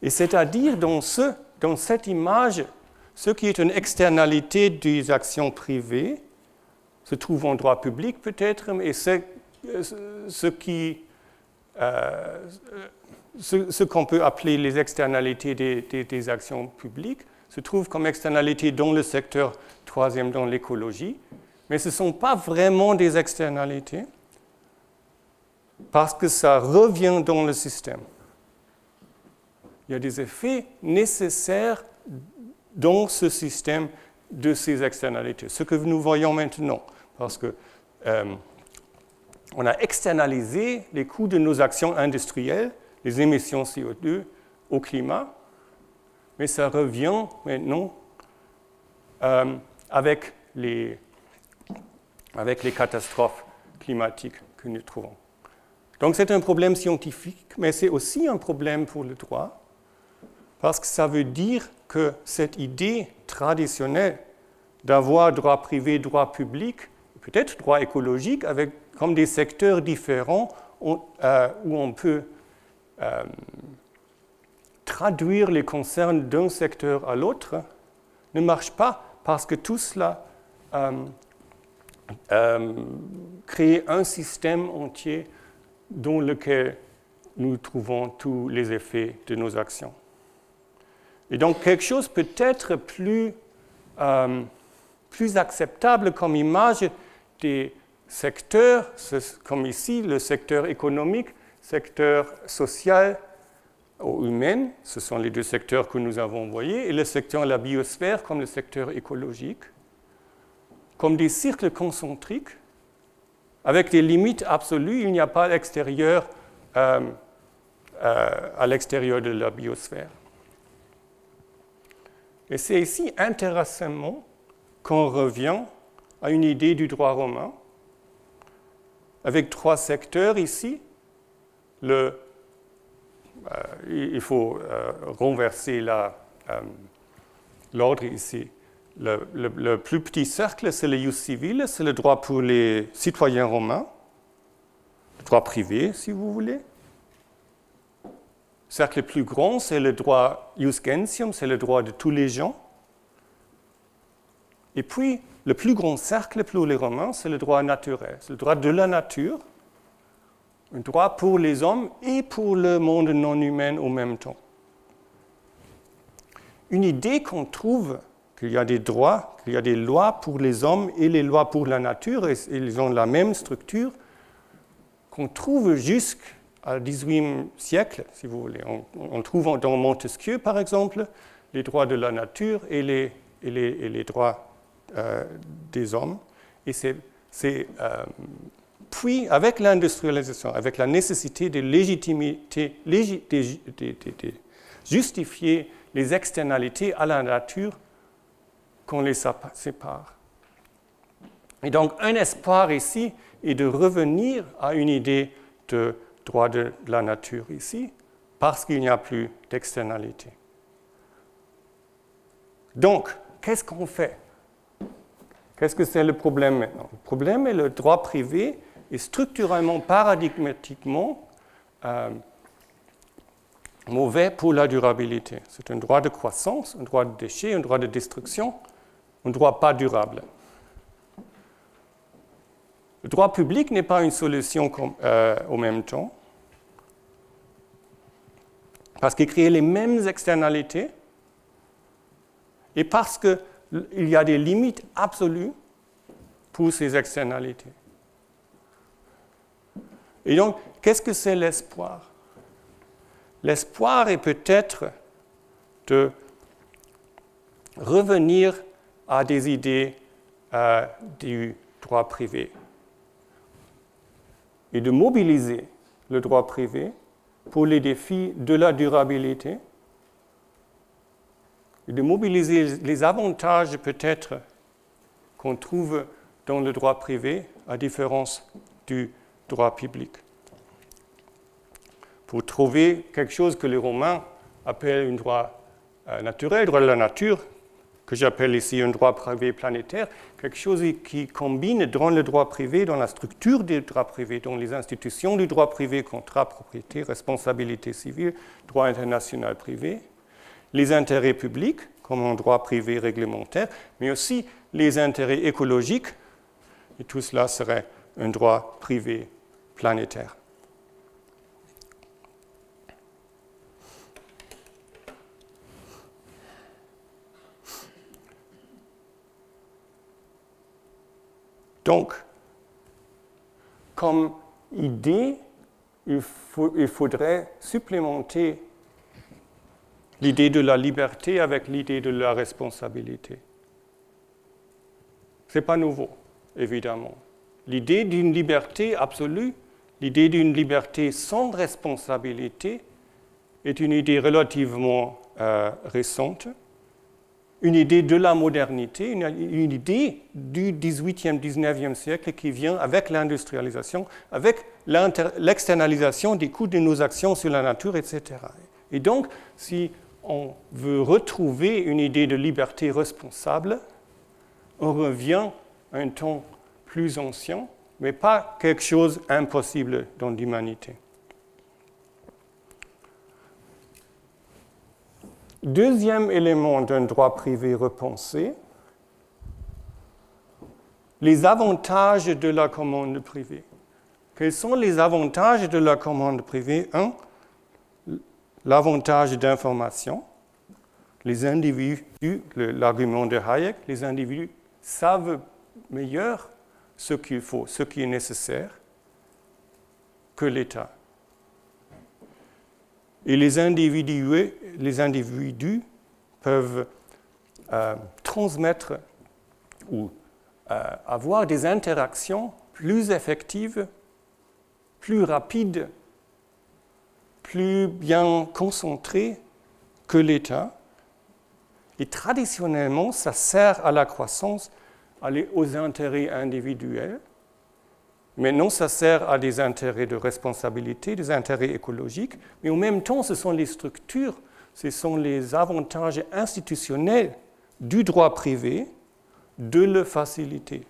Et c'est-à-dire dans cette image, ce qui est une externalité des actions privées se trouve en droit public peut-être, et ce qu'on peut appeler les externalités des actions publiques se trouve comme externalité dans le secteur troisième, dans l'écologie, mais ce ne sont pas vraiment des externalités parce que ça revient dans le système. Il y a des effets nécessaires dans ce système de ces externalités, ce que nous voyons maintenant, parce que on a externalisé les coûts de nos actions industrielles, les émissions CO2 au climat, mais ça revient maintenant avec les catastrophes climatiques que nous trouvons. Donc c'est un problème scientifique, mais c'est aussi un problème pour le droit, parce que ça veut dire que cette idée traditionnelle d'avoir droit privé, droit public, peut-être droit écologique, avec comme des secteurs différents où on peut traduire les concerns d'un secteur à l'autre, ne marche pas parce que tout cela crée un système entier dans lequel nous trouvons tous les effets de nos actions. Et donc quelque chose peut-être plus acceptable comme image des secteurs, comme ici le secteur économique, secteur social ou humain, ce sont les deux secteurs que nous avons voyés, et le secteur de la biosphère comme le secteur écologique, comme des cercles concentriques, avec des limites absolues, il n'y a pas d'extérieur à l'extérieur de la biosphère. Et c'est ici, intéressamment, qu'on revient à une idée du droit romain, avec trois secteurs ici. Il faut renverser l'ordre ici. Le plus petit cercle, c'est le jus civil, c'est le droit pour les citoyens romains, le droit privé, si vous voulez. Le cercle plus grand, c'est le droit jus gentium, c'est le droit de tous les gens. Et puis, le plus grand cercle pour les Romains, c'est le droit naturel, c'est le droit de la nature, un droit pour les hommes et pour le monde non humain en même temps. Une idée qu'on trouve qu'il y a des droits, qu'il y a des lois pour les hommes et les lois pour la nature, et ils ont la même structure, qu'on trouve jusqu'au XVIIIe siècle, si vous voulez. On trouve dans Montesquieu, par exemple, les droits de la nature et les droits des hommes. Et c'est Puis, avec l'industrialisation, avec la nécessité de justifier les externalités à la nature, qu'on les sépare. Et donc, un espoir ici est de revenir à une idée de droit de la nature ici, parce qu'il n'y a plus d'externalité. Donc, qu'est-ce qu'on fait? Qu'est-ce que c'est le problème maintenant? Le problème est le droit privé est structurellement, paradigmatiquement mauvais pour la durabilité. C'est un droit de croissance, un droit de déchet, un droit de destruction, un droit pas durable. Le droit public n'est pas une solution au même temps, parce qu'il crée les mêmes externalités et parce qu'il y a des limites absolues pour ces externalités. Et donc, qu'est-ce que c'est l'espoir? L'espoir est peut-être de revenir à des idées du droit privé et de mobiliser le droit privé pour les défis de la durabilité et de mobiliser les avantages peut-être qu'on trouve dans le droit privé à différence du droit public. Pour trouver quelque chose que les Romains appellent un droit naturel, droit de la nature, que j'appelle ici un droit privé planétaire, quelque chose qui combine dans le droit privé, dans la structure du droit privé, dans les institutions du droit privé, contrat, propriété, responsabilité civile, droit international privé, les intérêts publics, comme un droit privé réglementaire, mais aussi les intérêts écologiques, et tout cela serait un droit privé planétaire. Donc, comme idée, il faudrait supplémenter l'idée de la liberté avec l'idée de la responsabilité. Ce n'est pas nouveau, évidemment. L'idée d'une liberté absolue, l'idée d'une liberté sans responsabilité est une idée relativement récente, une idée de la modernité, une idée du 18e, 19e siècle qui vient avec l'industrialisation, avec l'externalisation des coûts de nos actions sur la nature, etc. Et donc, si on veut retrouver une idée de liberté responsable, on revient à un temps plus ancien, mais pas quelque chose d'impossible dans l'humanité. Deuxième élément d'un droit privé repensé, les avantages de la commande privée. Quels sont les avantages de la commande privée? Un, l'avantage d'information. Les individus, l'argument de Hayek, les individus savent mieux ce qu'il faut, ce qui est nécessaire, que l'État. Et les individus peuvent transmettre ou avoir des interactions plus effectives, plus rapides, plus bien concentrées que l'État. Et traditionnellement, ça sert à la croissance, aux intérêts individuels. Maintenant, ça sert à des intérêts de responsabilité, des intérêts écologiques, mais en même temps, ce sont les structures, ce sont les avantages institutionnels du droit privé de le faciliter.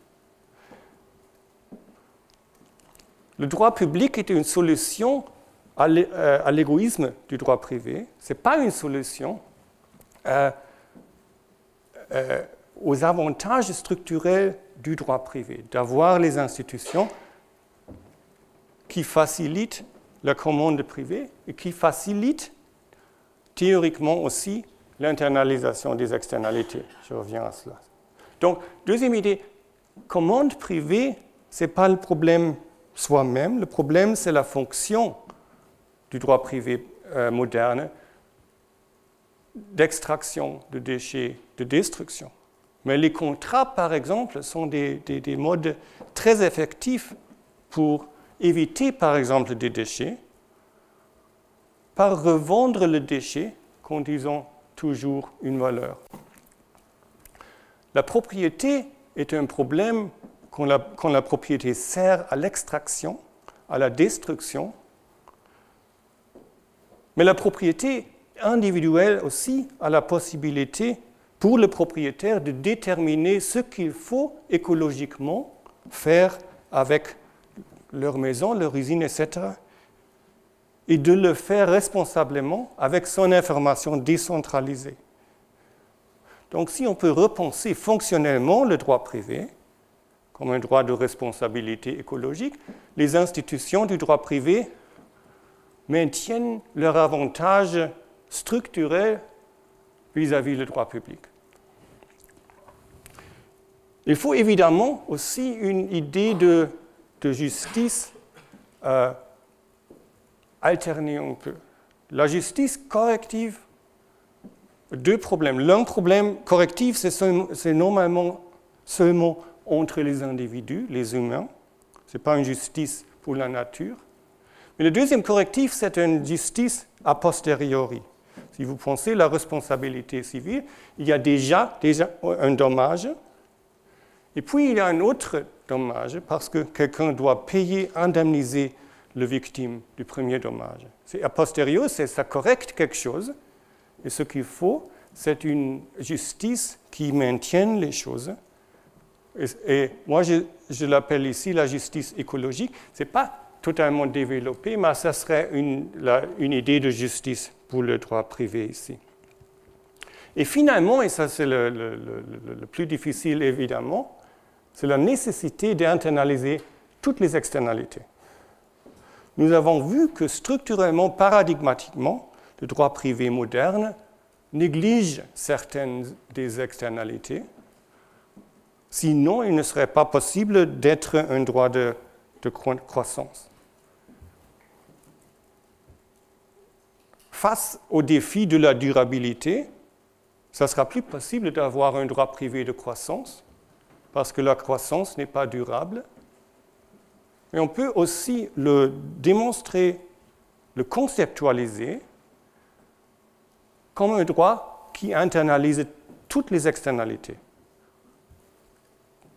Le droit public est une solution à l'égoïsme du droit privé. Ce n'est pas une solution aux avantages structurels du droit privé, d'avoir les institutions qui facilitent la commande privée et qui facilitent théoriquement aussi l'internalisation des externalités. Je reviens à cela. Donc, deuxième idée, commande privée, ce n'est pas le problème soi-même, le problème c'est la fonction du droit privé moderne d'extraction de déchets, de destruction. Mais les contrats, par exemple, sont des modes très effectifs pour éviter, par exemple, des déchets, par revendre le déchet quand ils ont toujours une valeur. La propriété est un problème quand la propriété sert à l'extraction, à la destruction, mais la propriété individuelle aussi a la possibilité pour le propriétaire de déterminer ce qu'il faut écologiquement faire avec leur maison, leur usine, etc. et de le faire responsablement avec son information décentralisée. Donc si on peut repenser fonctionnellement le droit privé comme un droit de responsabilité écologique, les institutions du droit privé maintiennent leur avantage structurel vis-à-vis du droit public. Il faut évidemment aussi une idée de justice alternée un peu. La justice corrective, deux problèmes. L'un problème correctif, c'est normalement seulement entre les individus, les humains. Ce n'est pas une justice pour la nature. Mais le deuxième correctif, c'est une justice a posteriori. Si vous pensez à la responsabilité civile, il y a déjà un dommage. Et puis, il y a un autre dommage parce que quelqu'un doit payer, indemniser la victime du premier dommage. A posteriori, ça correcte quelque chose. Et ce qu'il faut, c'est une justice qui maintienne les choses. Et moi, je l'appelle ici la justice écologique. Ce n'est pas totalement développé, mais ça serait une idée de justice pour le droit privé ici. Et finalement, et ça c'est le plus difficile évidemment, c'est la nécessité d'internaliser toutes les externalités. Nous avons vu que structurellement, paradigmatiquement, le droit privé moderne néglige certaines des externalités. Sinon, il ne serait pas possible d'être un droit de croissance. Face au défi de la durabilité, ça sera plus possible d'avoir un droit privé de croissance parce que la croissance n'est pas durable. Mais on peut aussi le démontrer, le conceptualiser comme un droit qui internalise toutes les externalités.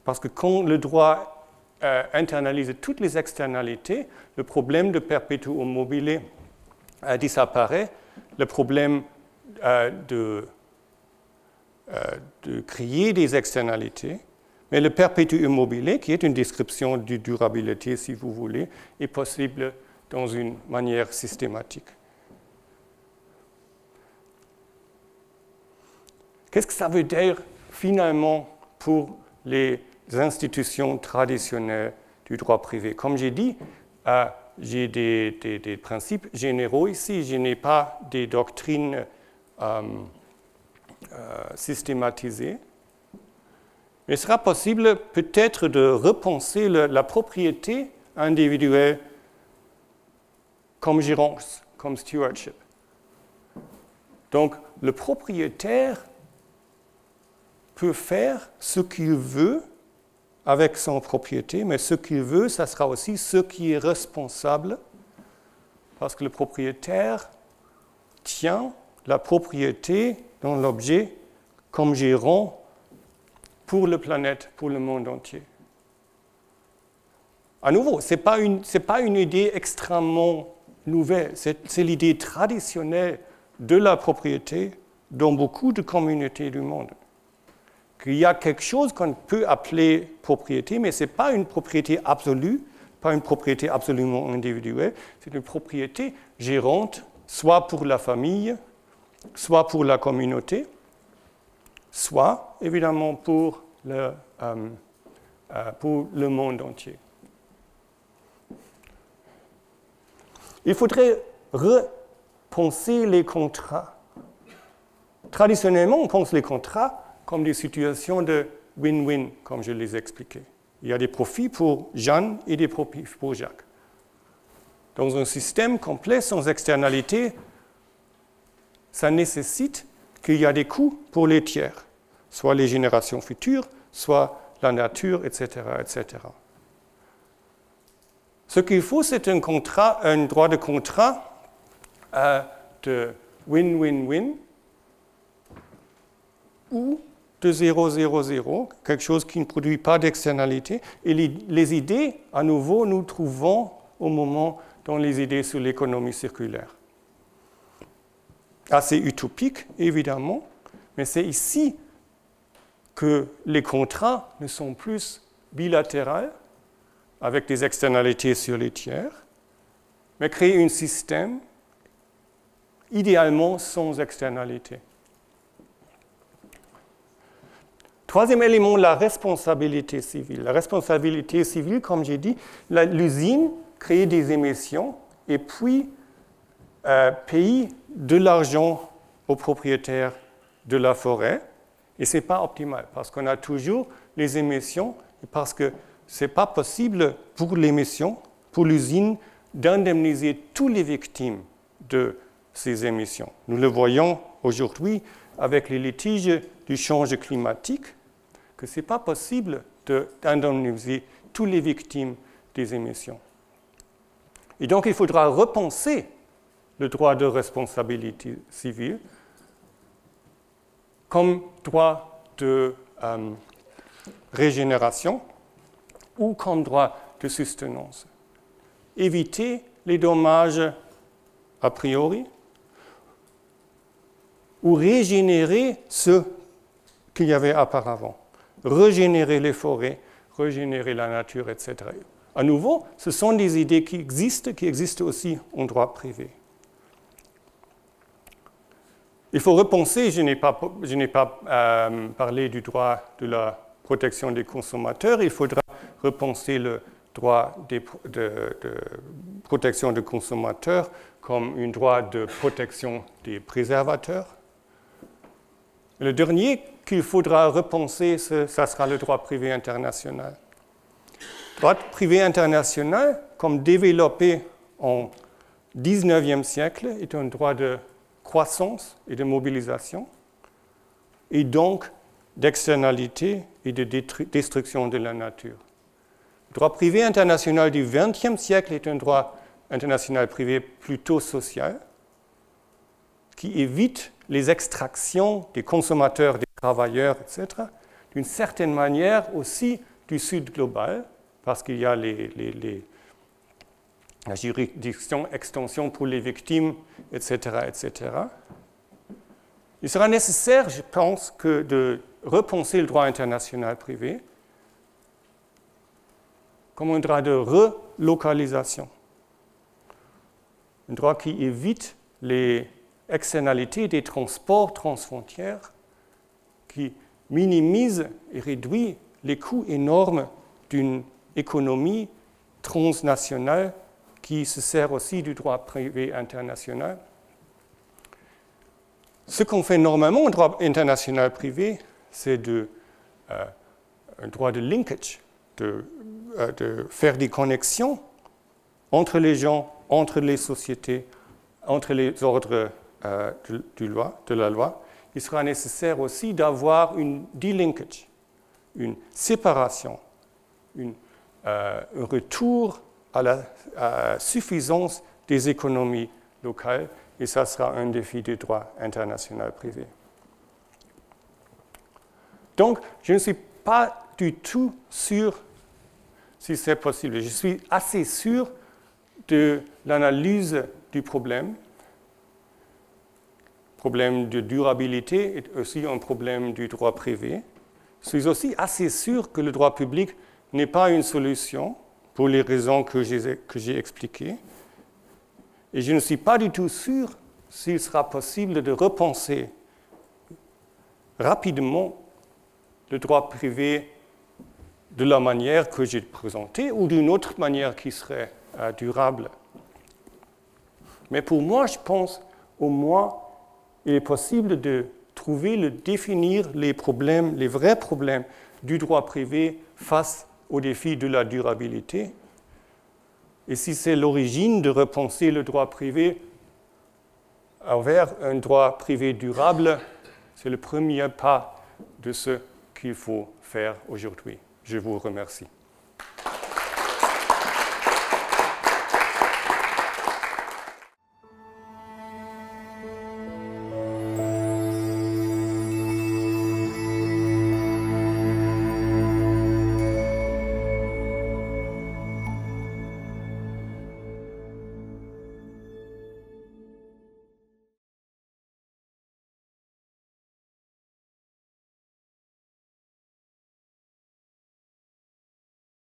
Parce que quand le droit internalise toutes les externalités, le problème de perpétuum mobile disparaît, le problème de créer des externalités, mais le perpétuum mobile, qui est une description de durabilité, si vous voulez, est possible dans une manière systématique. Qu'est-ce que ça veut dire finalement pour les institutions traditionnelles du droit privé? Comme j'ai dit, j'ai des principes généraux ici, je n'ai pas des doctrines systématisées. Mais il sera possible peut-être de repenser la propriété individuelle comme gérance, comme stewardship. Donc, le propriétaire peut faire ce qu'il veut avec son propriété, mais ce qu'il veut, ça sera aussi ce qui est responsable, parce que le propriétaire tient la propriété dans l'objet comme gérant pour la planète, pour le monde entier. À nouveau, ce n'est pas une idée extrêmement nouvelle, c'est l'idée traditionnelle de la propriété dans beaucoup de communautés du monde. Qu'il y a quelque chose qu'on peut appeler propriété, mais ce n'est pas une propriété absolue, pas une propriété absolument individuelle, c'est une propriété gérante, soit pour la famille, soit pour la communauté, soit évidemment pour le monde entier. Il faudrait repenser les contrats. Traditionnellement, on pense les contrats comme des situations de win-win, comme je les ai expliquées. Il y a des profits pour Jeanne et des profits pour Jacques. Dans un système complet sans externalité, ça nécessite qu'il y a des coûts pour les tiers, soit les générations futures, soit la nature, etc., etc. Ce qu'il faut, c'est un droit de contrat de win-win-win ou de 0-0-0, quelque chose qui ne produit pas d'externalité. Et les idées, à nouveau, nous trouvons au moment dans les idées sur l'économie circulaire. Assez utopique, évidemment, mais c'est ici que les contrats ne sont plus bilatéraux, avec des externalités sur les tiers, mais créer un système idéalement sans externalité. Troisième élément, la responsabilité civile. La responsabilité civile, comme j'ai dit, l'usine crée des émissions et puis paye de l'argent aux propriétaires de la forêt. Et ce n'est pas optimal parce qu'on a toujours les émissions et parce que ce n'est pas possible pour l'émission, pour l'usine, d'indemniser toutes les victimes de ces émissions. Nous le voyons aujourd'hui avec les litiges du changement climatique, que ce n'est pas possible d'indemniser toutes les victimes des émissions. Et donc, il faudra repenser le droit de responsabilité civile comme droit de régénération ou comme droit de sustenance. Éviter les dommages a priori ou régénérer ce qu'il y avait auparavant. Régénérer les forêts, régénérer la nature, etc. À nouveau, ce sont des idées qui existent aussi en droit privé. Il faut repenser, je n'ai pas parlé du droit de la protection des consommateurs, il faudra repenser le droit de protection des consommateurs comme un droit de protection des préservateurs. Le dernier qu'il faudra repenser, ça sera le droit privé international. Le droit privé international, comme développé au XIXe siècle, est un droit de croissance et de mobilisation, et donc d'externalité et de destruction de la nature. Le droit privé international du XXe siècle est un droit international privé plutôt social, qui évite les extractions des consommateurs, des travailleurs, etc., d'une certaine manière aussi du Sud global, parce qu'il y a la juridiction, extension pour les victimes, etc., etc. Il sera nécessaire, je pense, de repenser le droit international privé comme un droit de relocalisation. Un droit qui évite les externalités des transports transfrontières, qui minimise et réduit les coûts énormes d'une économie transnationale qui se sert aussi du droit privé international. Ce qu'on fait normalement au droit international privé, c'est un droit de linkage, de faire des connexions entre les gens, entre les sociétés, entre les ordres de la loi. Il sera nécessaire aussi d'avoir une delinkage, une séparation, un retour à la suffisance des économies locales, et ça sera un défi du droit international privé. Donc, je ne suis pas du tout sûr si c'est possible. Je suis assez sûr de l'analyse du problème. Le problème de durabilité est aussi un problème du droit privé. Je suis aussi assez sûr que le droit public n'est pas une solution pour les raisons que j'ai expliquées. Et je ne suis pas du tout sûr s'il sera possible de repenser rapidement le droit privé de la manière que j'ai présentée ou d'une autre manière qui serait durable. Mais pour moi, je pense au moins il est possible de trouver, de définir les problèmes, les vrais problèmes du droit privé face au défi de la durabilité. Et si c'est l'origine de repenser le droit privé vers un droit privé durable, c'est le premier pas de ce qu'il faut faire aujourd'hui. Je vous remercie.